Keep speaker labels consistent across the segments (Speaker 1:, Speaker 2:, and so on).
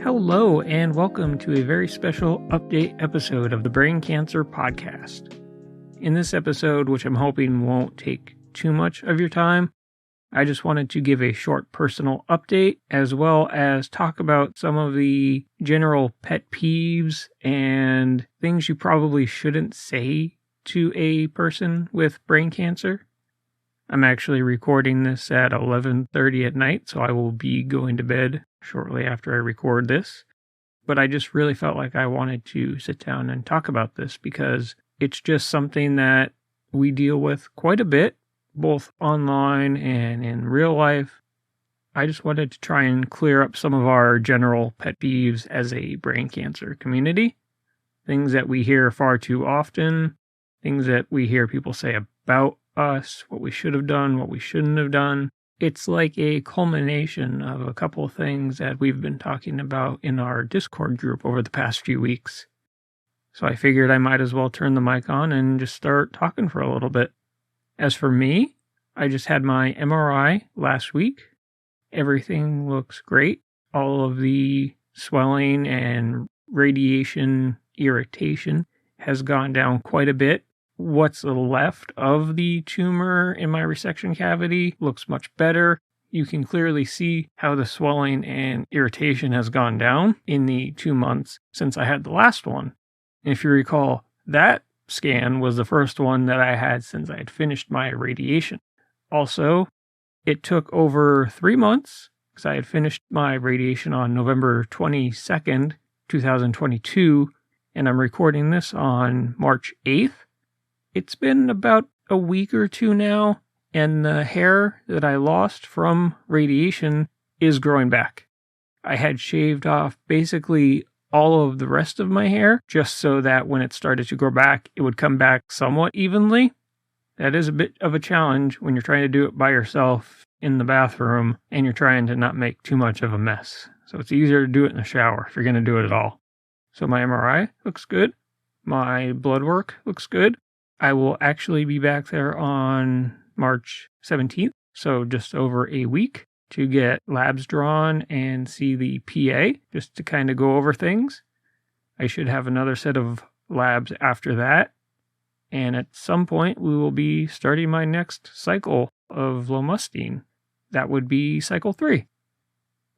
Speaker 1: Hello, and welcome to a very special update episode of the Brain Cancer Podcast. In this episode, which I'm hoping won't take too much of your time, I just wanted to give a short personal update as well as talk about some of the general pet peeves and things you probably shouldn't say to a person with brain cancer. I'm actually recording this at 11:30 at night, so I will be going to bed shortly after I record this. But I just really felt like I wanted to sit down and talk about this because it's just something that we deal with quite a bit, both online and in real life. I just wanted to try and clear up some of our general pet peeves as a brain cancer community. Things that we hear far too often, things that we hear people say about us, what we should have done, what we shouldn't have done. It's like a culmination of a couple of things that we've been talking about in our Discord group over the past few weeks. So I figured I might as well turn the mic on and just start talking for a little bit. As for me, I just had my MRI last week. Everything looks great. All of the swelling and radiation irritation has gone down quite a bit. What's left of the tumor in my resection cavity looks much better. You can clearly see how the swelling and irritation has gone down in the 2 months since I had the last one. And if you recall, that scan was the first one that I had since I had finished my radiation. Also, it took over 3 months because I had finished my radiation on November 22nd, 2022, and I'm recording this on March 8th. It's been about a week or two now, and the hair that I lost from radiation is growing back. I had shaved off basically all of the rest of my hair, just so that when it started to grow back, it would come back somewhat evenly. That is a bit of a challenge when you're trying to do it by yourself in the bathroom, and you're trying to not make too much of a mess. So it's easier to do it in the shower if you're going to do it at all. So my MRI looks good. My blood work looks good. I will actually be back there on March 17th, so just over a week, to get labs drawn and see the PA, just to kind of go over things. I should have another set of labs after that, and at some point we will be starting my next cycle of lomustine. That would be cycle 3.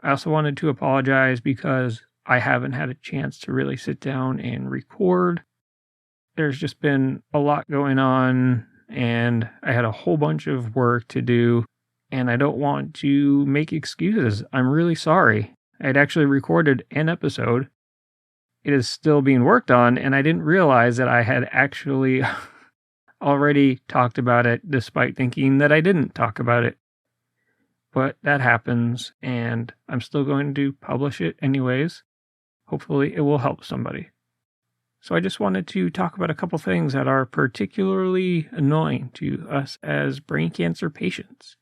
Speaker 1: I also wanted to apologize because I haven't had a chance to really sit down and record. There's just been a lot going on, and I had a whole bunch of work to do, and I don't want to make excuses. I'm really sorry. I had actually recorded an episode. It is still being worked on, and I didn't realize that I had actually already talked about it, despite thinking that I didn't talk about it. But that happens, and I'm still going to publish it anyways. Hopefully it will help somebody. So I just wanted to talk about a couple things that are particularly annoying to us as brain cancer patients.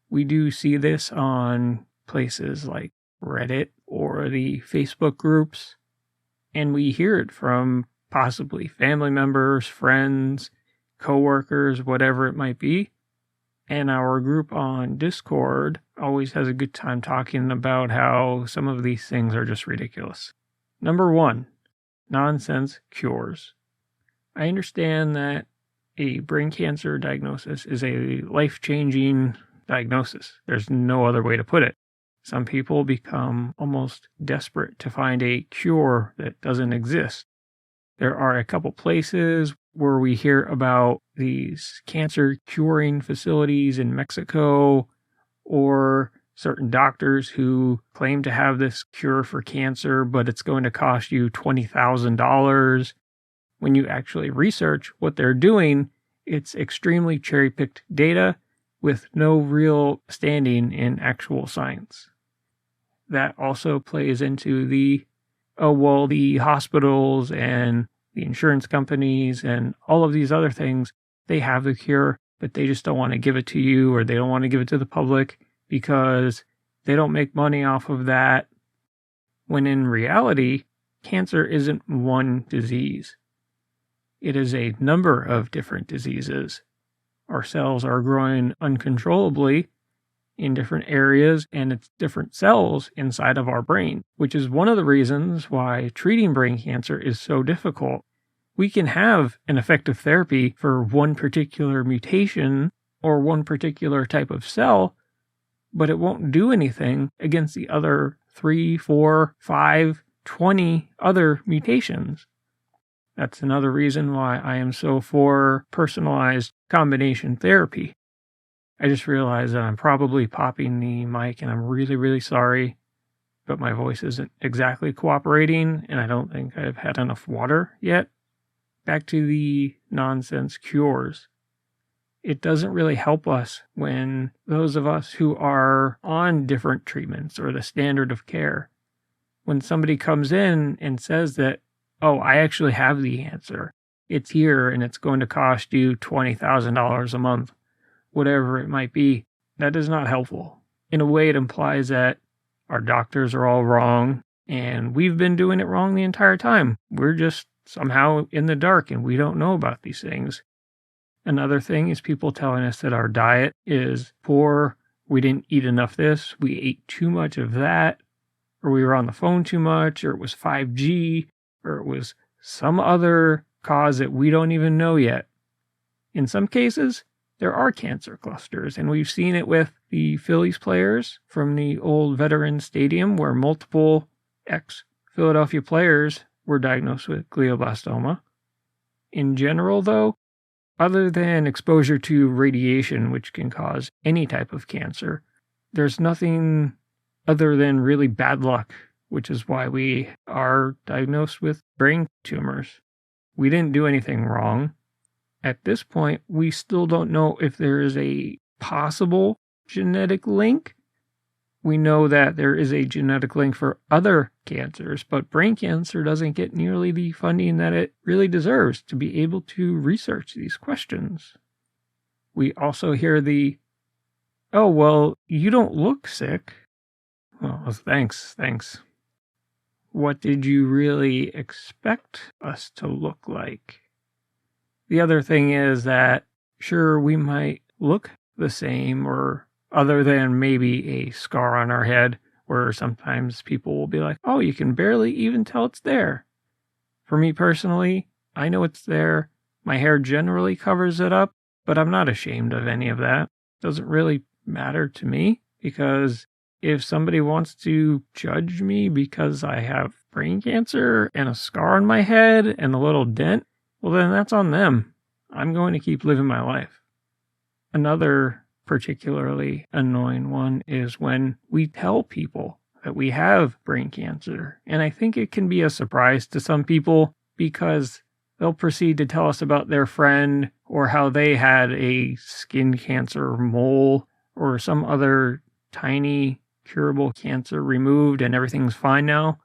Speaker 1: We do see this on places like Reddit or the Facebook groups, and we hear it from possibly family members, friends, coworkers, whatever it might be. And our group on Discord always has a good time talking about how some of these things are just ridiculous. Number 1. Nonsense cures. I understand that a brain cancer diagnosis is a life-changing diagnosis. There's no other way to put it. Some people become almost desperate to find a cure that doesn't exist. There are a couple places where we hear about these cancer curing facilities in Mexico, or certain doctors who claim to have this cure for cancer, but it's going to cost you $20,000. When you actually research what they're doing, it's extremely cherry-picked data with no real standing in actual science. That also plays into the hospitals and the insurance companies and all of these other things, they have the cure, but they just don't want to give it to you, or they don't want to give it to the public because they don't make money off of that. When in reality, cancer isn't one disease. It is a number of different diseases. Our cells are growing uncontrollably, in different areas, and it's different cells inside of our brain, which is one of the reasons why treating brain cancer is so difficult. We can have an effective therapy for one particular mutation or one particular type of cell, but it won't do anything against the other 3, 4, 5, 20 other mutations. That's another reason why I am so for personalized combination therapy. I just realized that I'm probably popping the mic, and I'm really, really sorry, but my voice isn't exactly cooperating, and I don't think I've had enough water yet. Back to the nonsense cures. It doesn't really help us when those of us who are on different treatments or the standard of care, when somebody comes in and says that, oh, I actually have the answer. It's here and it's going to cost you $20,000 a month, whatever it might be. That is not helpful. In a way, it implies that our doctors are all wrong and we've been doing it wrong the entire time. We're just somehow in the dark and we don't know about these things. Another thing is people telling us that our diet is poor. We didn't eat enough this. We ate too much of that. Or we were on the phone too much. Or it was 5G. Or it was some other cause that we don't even know yet. In some cases, there are cancer clusters. And we've seen it with the Phillies players from the old Veterans Stadium where multiple ex-Philadelphia players were diagnosed with glioblastoma. In general, though, other than exposure to radiation, which can cause any type of cancer, there's nothing other than really bad luck, which is why we are diagnosed with brain tumors. We didn't do anything wrong. At this point, we still don't know if there is a possible genetic link. We know that there is a genetic link for other cancers, but brain cancer doesn't get nearly the funding that it really deserves to be able to research these questions. We also hear the, oh, well, you don't look sick. Well, thanks. What did you really expect us to look like? The other thing is that, sure, we might look the same or other than maybe a scar on our head where sometimes people will be like, oh, you can barely even tell it's there. For me personally, I know it's there. My hair generally covers it up, but I'm not ashamed of any of that. It doesn't really matter to me because if somebody wants to judge me because I have brain cancer and a scar on my head and a little dent, well, then that's on them. I'm going to keep living my life. Another particularly annoying one is when we tell people that we have brain cancer. And I think it can be a surprise to some people because they'll proceed to tell us about their friend or how they had a skin cancer mole or some other tiny curable cancer removed and everything's fine now.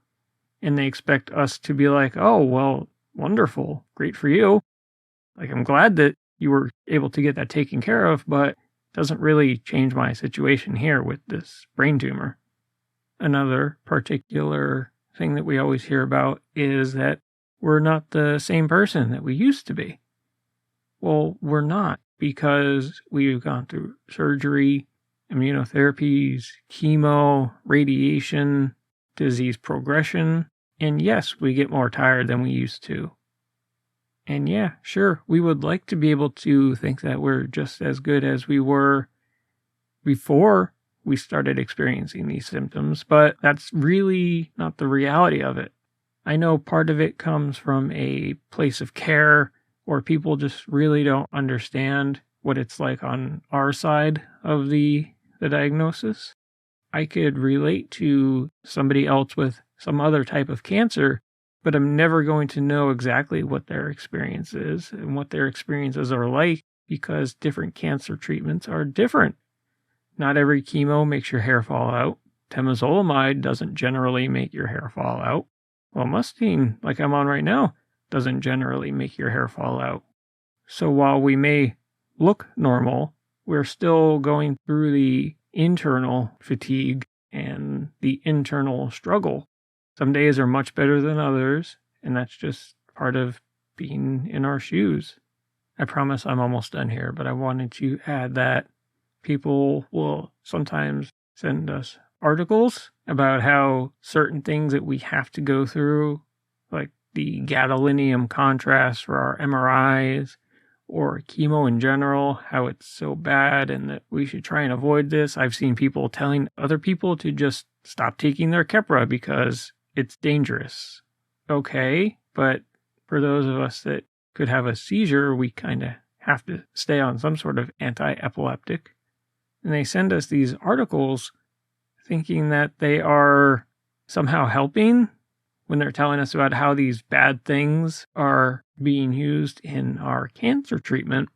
Speaker 1: And they expect us to be like, oh, well, wonderful. Great for you. Like, I'm glad that you were able to get that taken care of, but doesn't really change my situation here with this brain tumor. Another particular thing that we always hear about is that we're not the same person that we used to be. Well, we're not because we've gone through surgery, immunotherapies, chemo, radiation, disease progression, and yes, we get more tired than we used to. And yeah, sure, we would like to be able to think that we're just as good as we were before we started experiencing these symptoms, but that's really not the reality of it. I know part of it comes from a place of care where people just really don't understand what it's like on our side of the diagnosis. I could relate to somebody else with some other type of cancer, but I'm never going to know exactly what their experience is and what their experiences are like because different cancer treatments are different. Not every chemo makes your hair fall out. Temozolomide doesn't generally make your hair fall out. Well, Mustine, like I'm on right now, doesn't generally make your hair fall out. So while we may look normal, we're still going through the internal fatigue and the internal struggle. Some days are much better than others, and that's just part of being in our shoes. I promise I'm almost done here, but I wanted to add that People will sometimes send us articles about how certain things that we have to go through, like the gadolinium contrast for our MRIs or chemo in general, how it's so bad and that we should try and avoid this. I've seen people telling other people to just stop taking their Keppra because it's dangerous. Okay, but for those of us that could have a seizure, we kind of have to stay on some sort of anti-epileptic. And they send us these articles thinking that they are somehow helping when they're telling us about how these bad things are being used in our cancer treatment.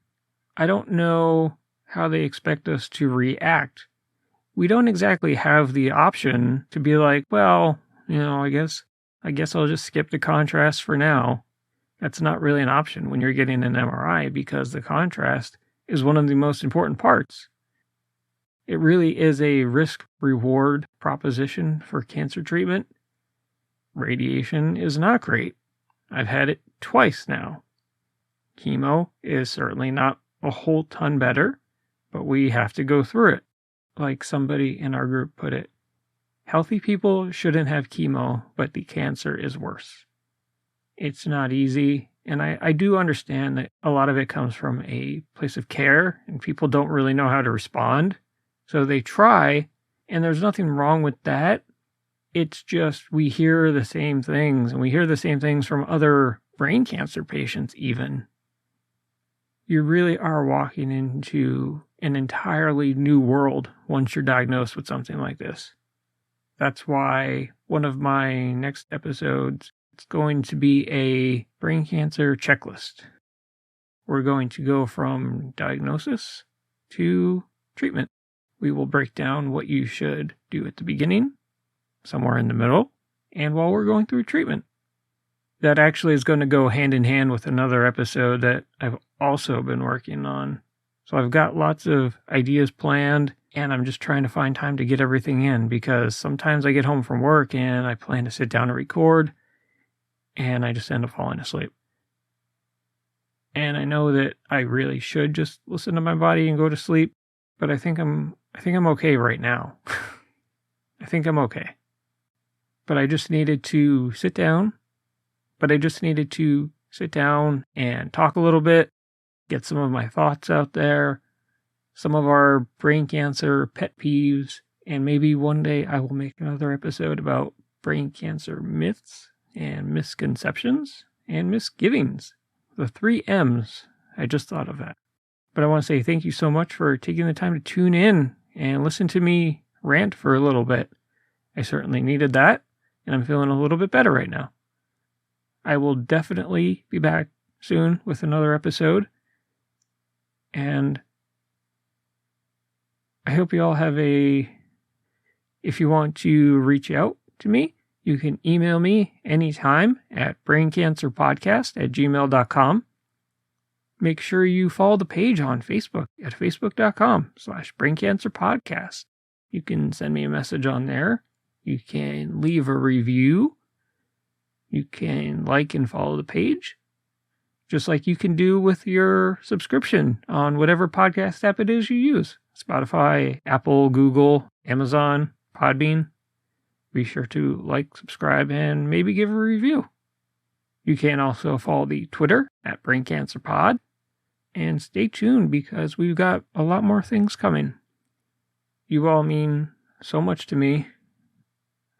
Speaker 1: I don't know how they expect us to react. We don't exactly have the option to be like, well, I guess I'll just skip the contrast for now. That's not really an option when you're getting an MRI, because the contrast is one of the most important parts. It really is a risk-reward proposition for cancer treatment. Radiation is not great. I've had it twice now. Chemo is certainly not a whole ton better, but we have to go through it. Like somebody in our group put it, healthy people shouldn't have chemo, but the cancer is worse. It's not easy, and I do understand that a lot of it comes from a place of care, and people don't really know how to respond. So they try, and there's nothing wrong with that. It's just we hear the same things, and we hear the same things from other brain cancer patients even. You really are walking into an entirely new world once you're diagnosed with something like this. That's why one of my next episodes, it's going to be a brain cancer checklist. We're going to go from diagnosis to treatment. We will break down what you should do at the beginning, somewhere in the middle, and while we're going through treatment. That actually is going to go hand in hand with another episode that I've also been working on. So I've got lots of ideas planned, and I'm just trying to find time to get everything in, because sometimes I get home from work and I plan to sit down and record, and I just end up falling asleep. And I know that I really should just listen to my body and go to sleep, but I think I'm okay right now. I think I'm okay. But I just needed to sit down. And talk a little bit, get some of my thoughts out there, some of our brain cancer pet peeves, and maybe one day I will make another episode about brain cancer myths and misconceptions and misgivings. The 3 M's. I just thought of that. But I want to say thank you so much for taking the time to tune in and listen to me rant for a little bit. I certainly needed that, and I'm feeling a little bit better right now. I will definitely be back soon with another episode. And I hope you all have if you want to reach out to me, you can email me anytime at braincancerpodcast@gmail.com. Make sure you follow the page on Facebook at facebook.com/braincancerpodcast. You can send me a message on there. You can leave a review. You can like and follow the page, just like you can do with your subscription on whatever podcast app it is you use. Spotify, Apple, Google, Amazon, Podbean. Be sure to like, subscribe, and maybe give a review. You can also follow the Twitter at BrainCancerPod. And stay tuned, because we've got a lot more things coming. You all mean so much to me.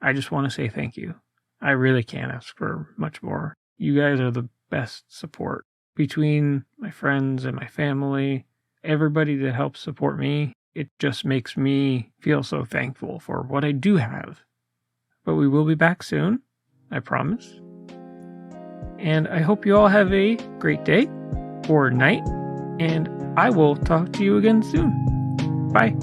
Speaker 1: I just want to say thank you. I really can't ask for much more. You guys are the best support. Between my friends and my family, everybody that helps support me, it just makes me feel so thankful for what I do have. But we will be back soon, I promise. And I hope you all have a great day or night, and I will talk to you again soon. Bye.